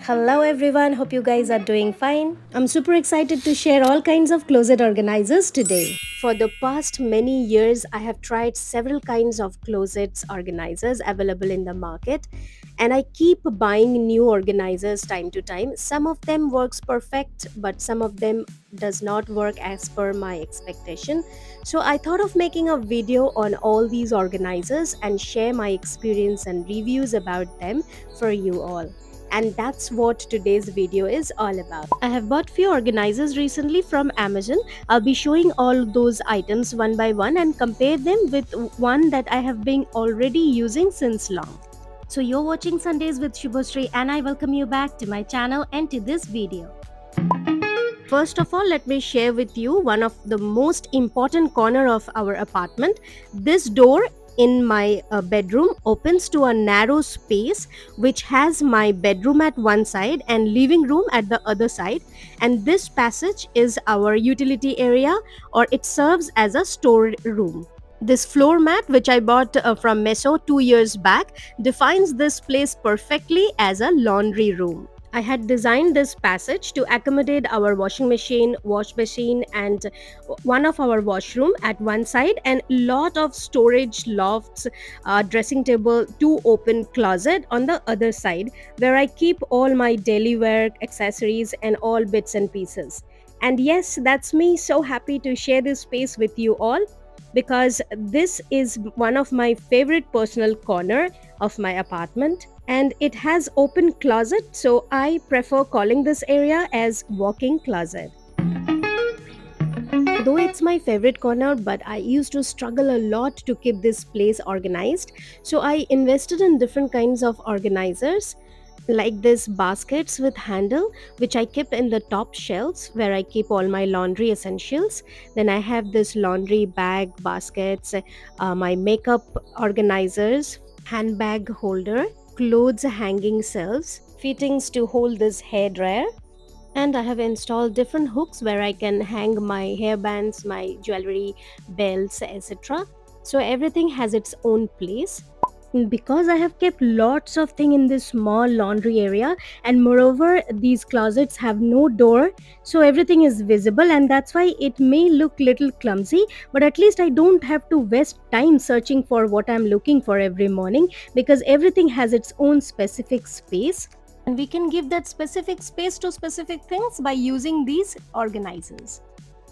Hello everyone, hope you guys are doing fine. I'm super excited to share all kinds of closet organizers today. For the past many years, I have tried several kinds of closets organizers available in the market, and I keep buying new organizers time to time. Some of them works perfect, but some of them does not work as per my expectation. So I thought of making a video on all these organizers and share my experience and reviews about them for you all, and that's what today's video is all about. I have bought few organizers recently from Amazon. I'll be showing all those items one by one and compare them with one that I have been already using since long. So you're watching Sundays with Shubhashree and I welcome you back to my channel and to this video. First of all, let me share with you one of the most important corner of our apartment. This door in my bedroom opens to a narrow space which has my bedroom at one side and living room at the other side, and this passage is our utility area, or it serves as a store room. This floor mat, which I bought from Meso 2 years back, defines this place perfectly as a laundry room. I had designed this passage to accommodate our washing machine, wash machine, and one of our washroom at one side, and lot of storage lofts, dressing table, two open closet on the other side, where I keep all my daily wear accessories and all bits and pieces. And yes, that's me, so happy to share this space with you all, because this is one of my favorite personal corner of my apartment, and it has open closet, so I prefer calling this area as walk-in closet. Though it's my favorite corner, but I used to struggle a lot to keep this place organized, so I invested in different kinds of organizers, like this baskets with handle, which I keep in the top shelves where I keep all my laundry essentials. Then I have this laundry bag baskets, my makeup organizers, handbag holder, clothes hanging shelves, fittings to hold this hair dryer, and I have installed different hooks where I can hang my hairbands, my jewelry, belts, etc. So everything has its own place. Because I have kept lots of things in this small laundry area, and moreover these closets have no door, so everything is visible, and that's why it may look little clumsy, but at least I don't have to waste time searching for what I'm looking for every morning, because everything has its own specific space, and we can give that specific space to specific things by using these organizers.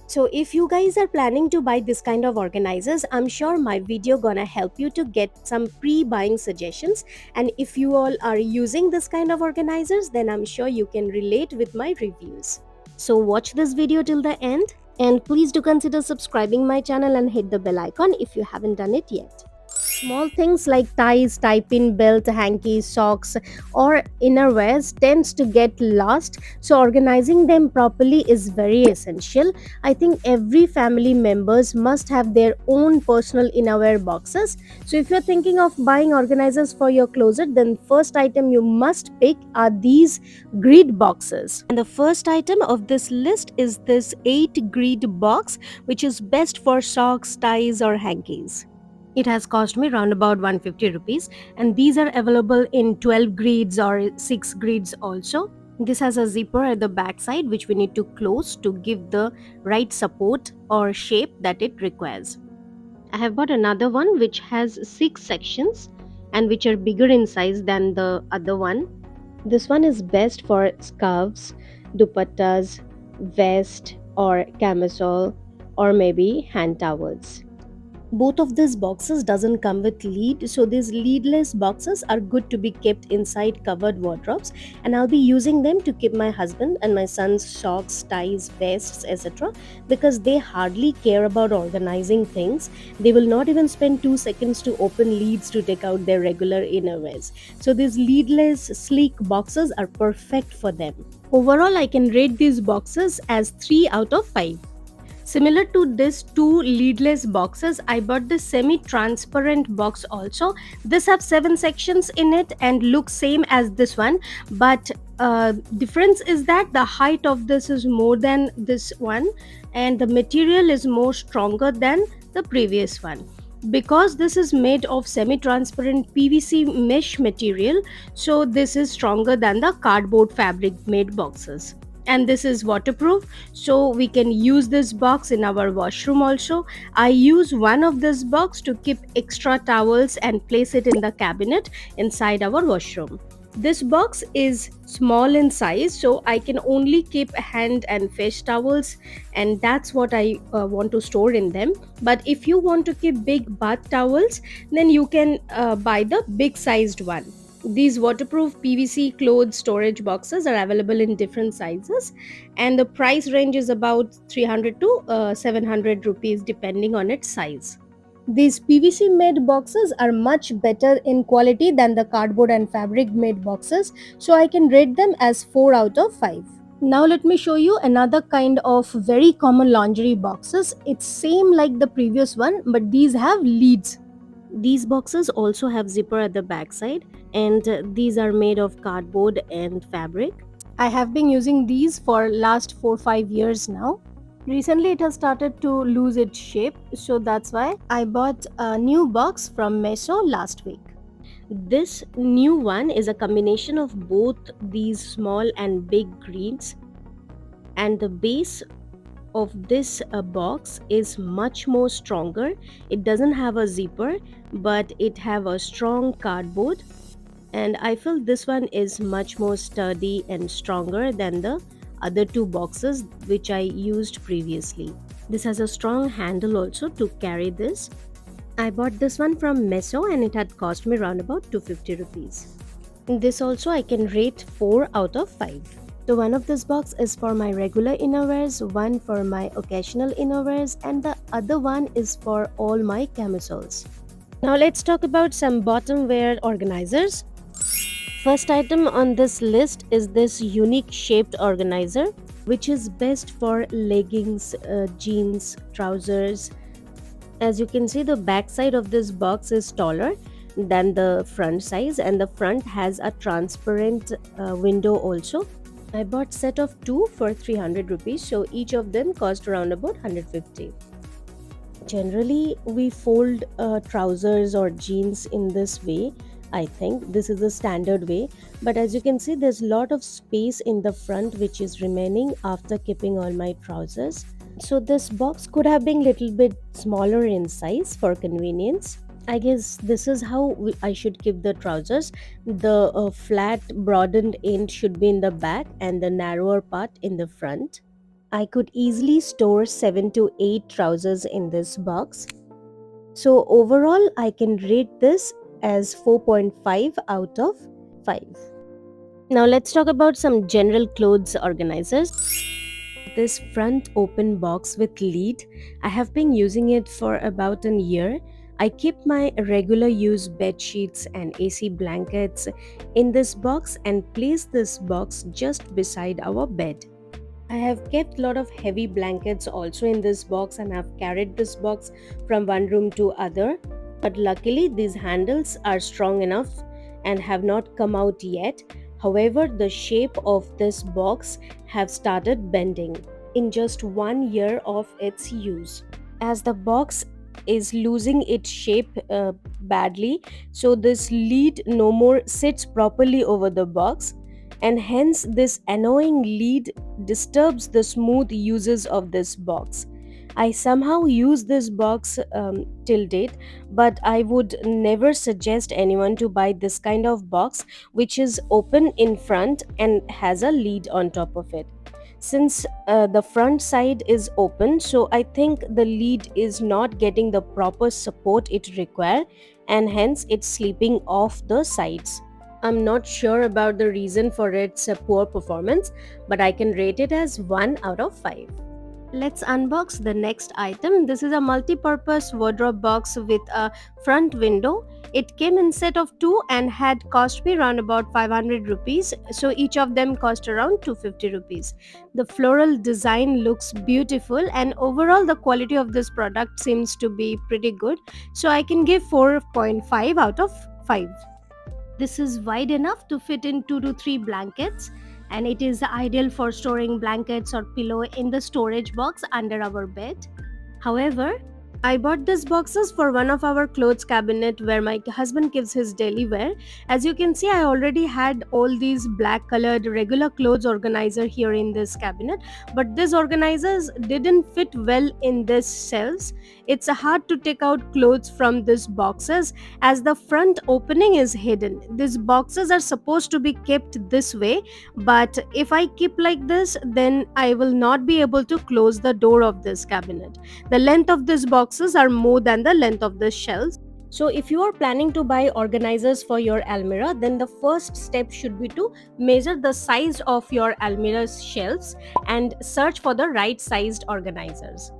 So if you guys are planning to buy this kind of organizers, I'm sure my video gonna help you to get some pre-buying suggestions, and if you all are using this kind of organizers, then I'm sure you can relate with my reviews. So watch this video till the end, and please do consider subscribing my channel and hit the bell icon if you haven't done it yet. Small things like ties, tie-pin, belt, hankies, socks, or innerwears tends to get lost, so organizing them properly is very essential. I think every family members must have their own personal innerwear boxes. So if you're thinking of buying organizers for your closet, then first item you must pick are these grid boxes. And the first item of this list is this 8 grid box, which is best for socks, ties, or hankies. It has cost me around about 150 rupees, and these are available in 12 grids or 6 grids also. This has a zipper at the back side which we need to close to give the right support or shape that it requires. I have bought another one which has 6 sections and which are bigger in size than the other one. This one is best for scarves, dupattas, vest or camisole, or maybe hand towels. Both of these boxes doesn't come with lid, so these leadless boxes are good to be kept inside covered wardrobes, and I'll be using them to keep my husband and my son's socks, ties, vests, etc., because they hardly care about organizing things. They will not even spend 2 seconds to open leads to take out their regular innerwears, so these leadless sleek boxes are perfect for them. Overall, I can rate these boxes as 3 out of 5. Similar to this two leadless boxes, I bought this semi-transparent box also. This have 7 sections in it and looks same as this one, but difference is that the height of this is more than this one, and the material is more stronger than the previous one. Because this is made of semi-transparent PVC mesh material, so this is stronger than the cardboard fabric made boxes. And this is waterproof, so we can use this box in our washroom also. I use one of this box to keep extra towels and place it in the cabinet inside our washroom. This box is small in size, so I can only keep hand and fish towels, and that's what I want to store in them. But if you want to keep big bath towels, then you can buy the big sized one. These waterproof PVC clothes storage boxes are available in different sizes, and the price range is about 300 to 700 rupees depending on its size. These PVC made boxes are much better in quality than the cardboard and fabric made boxes, so I can rate them as 4 out of 5. Now let me show you another kind of very common lingerie boxes. It's same like the previous one, but these have leads. These boxes also have zipper at the back side, and these are made of cardboard and fabric. I have been using these for last 4 5 years now. Recently it has started to lose its shape, so that's why I bought a new box from Meso last week. This new one is a combination of both these small and big greens, and the base of this box is much more stronger. It doesn't have a zipper, but it have a strong cardboard, and I feel this one is much more sturdy and stronger than the other two boxes which I used previously. This has a strong handle also to carry this. I bought this one from Meso and it had cost me around about 250 rupees. This also I can rate 4 out of 5. So one of this box is for my regular innerwears, one for my occasional innerwears, and the other one is for all my camisoles. Now let's talk about some bottom wear organizers. First item on this list is this unique shaped organizer, which is best for leggings, jeans, trousers. As you can see, the back side of this box is taller than the front size, and the front has a transparent window also. I bought set of two for 300 rupees, so each of them cost around about 150. Generally, we fold trousers or jeans in this way. I think this is the standard way, but as you can see, there's a lot of space in the front which is remaining after keeping all my trousers. So this box could have been little bit smaller in size for convenience. I guess this is how I should keep the trousers. The flat broadened end should be in the back and the narrower part in the front. I could easily store 7 to 8 trousers in this box. So overall I can rate this as 4.5 out of 5. Now let's talk about some general clothes organizers. This front open box with lid, I have been using it for about a year. I keep my regular use bed sheets and AC blankets in this box and place this box just beside our bed. I have kept a lot of heavy blankets also in this box and have carried this box from one room to other. But luckily these handles are strong enough and have not come out yet. However, the shape of this box have started bending in just 1 year of its use. As the box is losing its shape badly, so this lid no more sits properly over the box, and hence this annoying lid disturbs the smooth uses of this box. I somehow use this box till date, but I would never suggest anyone to buy this kind of box which is open in front and has a lid on top of it. Since the front side is open, so I think the lid is not getting the proper support it requires, and hence it's slipping off the sides. I'm not sure about the reason for its poor performance, but I can rate it as 1 out of 5. Let's unbox the next item. This is a multi-purpose wardrobe box with a front window. It came in set of two and had cost me around about 500 rupees. So each of them cost around 250 rupees. The floral design looks beautiful, and overall the quality of this product seems to be pretty good. So I can give 4.5 out of 5. This is wide enough to fit in 2 to 3 blankets, and it is ideal for storing blankets or pillow in the storage box under our bed. However, I bought these boxes for one of our clothes cabinet where my husband keeps his daily wear. As you can see, I already had all these black colored regular clothes organizer here in this cabinet, but these organizers didn't fit well in this shelves. It's hard to take out clothes from these boxes as the front opening is hidden. These boxes are supposed to be kept this way, but if I keep like this, then I will not be able to close the door of this cabinet. The length of these boxes are more than the length of the shelves. So if you are planning to buy organizers for your almirah, then the first step should be to measure the size of your almirah's shelves and search for the right sized organizers.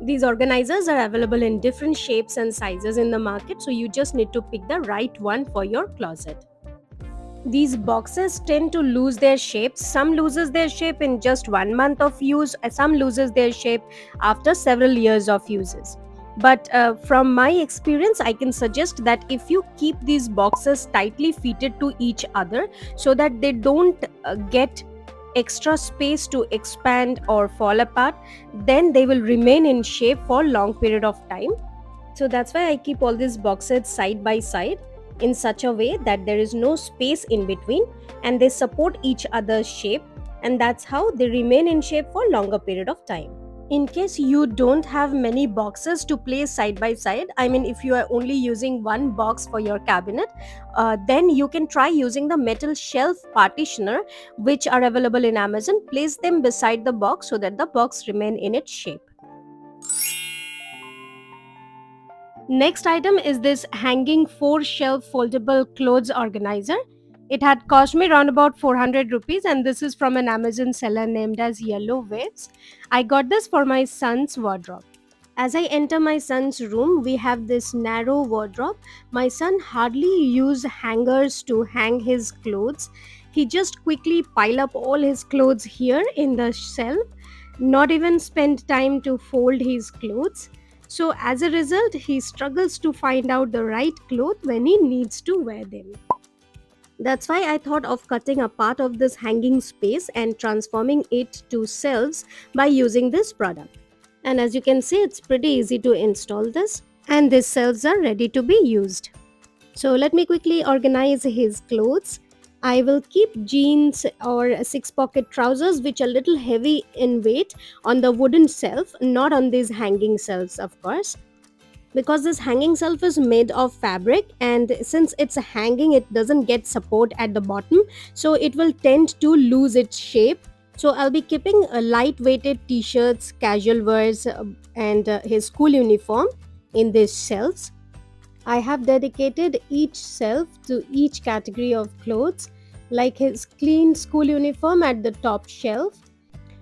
These organizers are available in different shapes and sizes in the market, so you just need to pick the right one for your closet. These boxes tend to lose their shapes. Some loses their shape in just 1 month of use, some loses their shape after several years of uses. But from my experience, I can suggest that if you keep these boxes tightly fitted to each other so that they don't get extra space to expand or fall apart, then they will remain in shape for long period of time. So that's why I keep all these boxes side by side in such a way that there is no space in between and they support each other's shape, and that's how they remain in shape for longer period of time. In case you don't have many boxes to place side by side, I mean if you are only using one box for your cabinet, then you can try using the metal shelf partitioner which are available in Amazon. Place them beside the box so that the box remain in its shape. Next item is this hanging 4 shelf foldable clothes organizer. It had cost me around about 400 rupees, and this is from an Amazon seller named as Yellow Waves. I got this for my son's wardrobe. As I enter my son's room, we have this narrow wardrobe. My son hardly use hangers to hang his clothes. He just quickly pile up all his clothes here in the shelf, not even spend time to fold his clothes. So as a result, he struggles to find out the right cloth when he needs to wear them. That's why I thought of cutting a part of this hanging space and transforming it to shelves by using this product. And as you can see, it's pretty easy to install this, and these shelves are ready to be used. So let me quickly organize his clothes. I will keep jeans or six pocket trousers which are little heavy in weight on the wooden shelf, not on these hanging shelves of course, because this hanging shelf is made of fabric, and since it's a hanging it doesn't get support at the bottom, so it will tend to lose its shape. So I'll be keeping a light weighted t-shirts, casual wears, and his school uniform in these shelves. I have dedicated each shelf to each category of clothes, like his clean school uniform at the top shelf.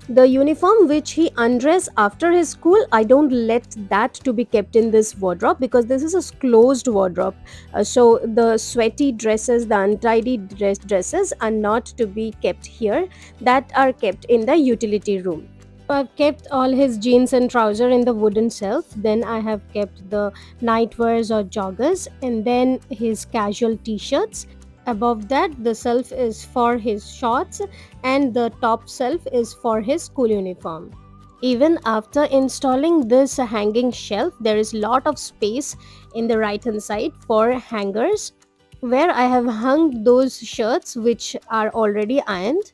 The uniform which he undress after his school, I don't let that to be kept in this wardrobe because this is a closed wardrobe. So the sweaty dresses, the untidy dresses are not to be kept here. That are kept in the utility room. So I've kept all his jeans and trouser in the wooden shelf. Then I have kept the nightwears or joggers, and then his casual t-shirts. Above that, the shelf is for his shorts, and the top shelf is for his school uniform. Even after installing this hanging shelf, there is lot of space in the right hand side for hangers where I have hung those shirts which are already ironed,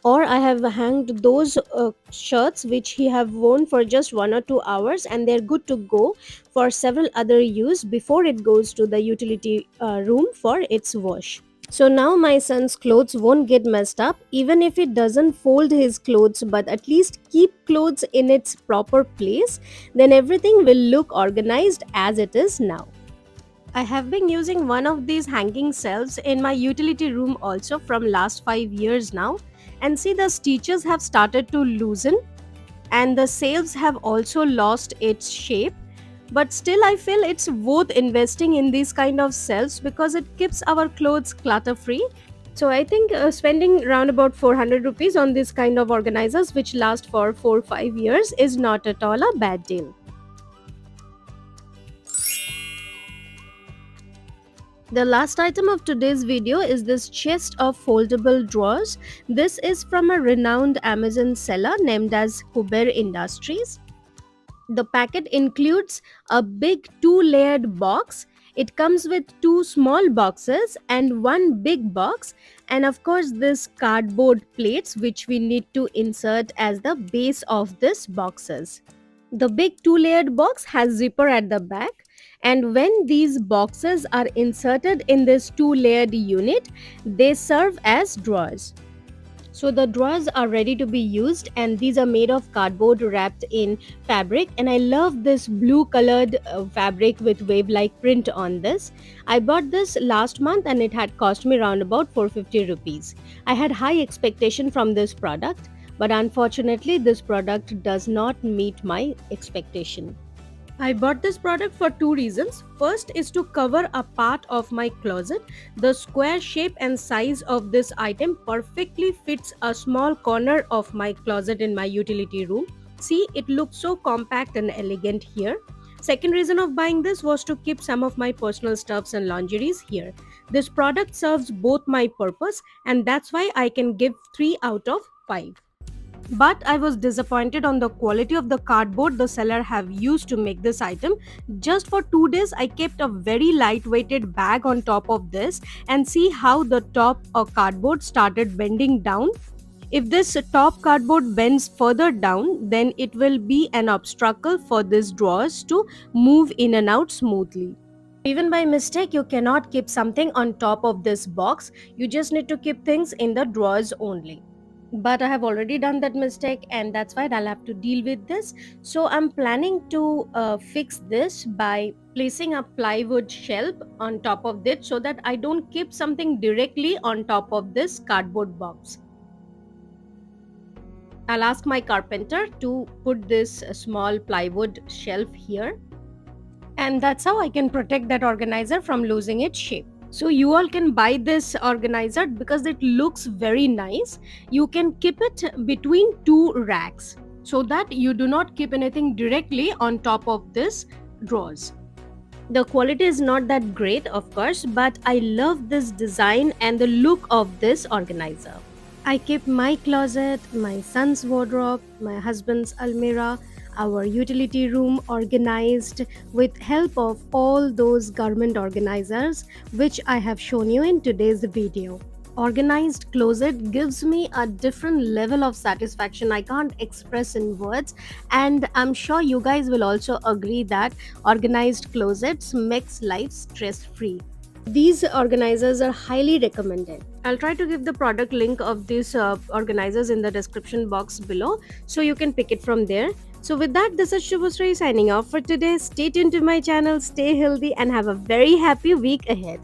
or I have hanged those shirts which he have worn for just 1 or 2 hours and they're good to go for several other use before it goes to the utility room for its wash. So now my son's clothes won't get messed up even if it doesn't fold his clothes, but at least keep clothes in its proper place, then everything will look organized as it is now. I have been using one of these hanging shelves in my utility room also from last 5 years now, and see the stitches have started to loosen and the shelves have also lost its shape, but still I feel it's worth investing in these kind of shelves because it keeps our clothes clutter free. So I think spending around about 400 rupees on this kind of organizers which last for 4 or 5 years is not at all a bad deal. The last item of today's video is this chest of foldable drawers. This is from a renowned Amazon seller named as Kuber Industries. The packet includes a big two-layered box. It comes with two small boxes and one big box, and of course this cardboard plates which we need to insert as the base of this boxes. The big two-layered box has zipper at the back, and when these boxes are inserted in this two-layered unit, they serve as drawers. So the drawers are ready to be used, and these are made of cardboard wrapped in fabric, and I love this blue colored fabric with wave like print on this. I bought this last month and it had cost me around about 450 rupees. I had high expectation from this product, but unfortunately this product does not meet my expectation. I bought this product for two reasons. First is to cover a part of my closet. The square shape and size of this item perfectly fits a small corner of my closet in my utility room. See, it looks so compact and elegant here. Second reason of buying this was to keep some of my personal stuffs and lingeries here. This product serves both my purpose, and that's why I can give 3 out of 5. But I was disappointed on the quality of the cardboard the seller have used to make this item. Just for 2 days I kept a very lightweighted bag on top of this, and see how the top of cardboard started bending down. If this top cardboard bends further down, then it will be an obstacle for these drawers to move in and out smoothly. Even by mistake, you cannot keep something on top of this box. You just need to keep things in the drawers only. But I have already done that mistake, and that's why I'll have to deal with this. So I'm planning to fix this by placing a plywood shelf on top of it so that I don't keep something directly on top of this cardboard box. I'll ask my carpenter to put this small plywood shelf here, and that's how I can protect that organizer from losing its shape. So you all can buy this organizer because it looks very nice. You can keep it between two racks so that you do not keep anything directly on top of this drawers. The quality is not that great, of course, but I love this design and the look of this organizer. I keep my closet, my son's wardrobe, my husband's almirah, our utility room organized with help of all those garment organizers which I have shown you in today's video. Organized closet gives me a different level of satisfaction I can't express in words, and I'm sure you guys will also agree that organized closets makes life stress free. These organizers are highly recommended. I'll try to give the product link of these organizers in the description box below so you can pick it from there. So with that, this is Shubhashree signing off for today. Stay tuned to my channel, stay healthy, and have a very happy week ahead.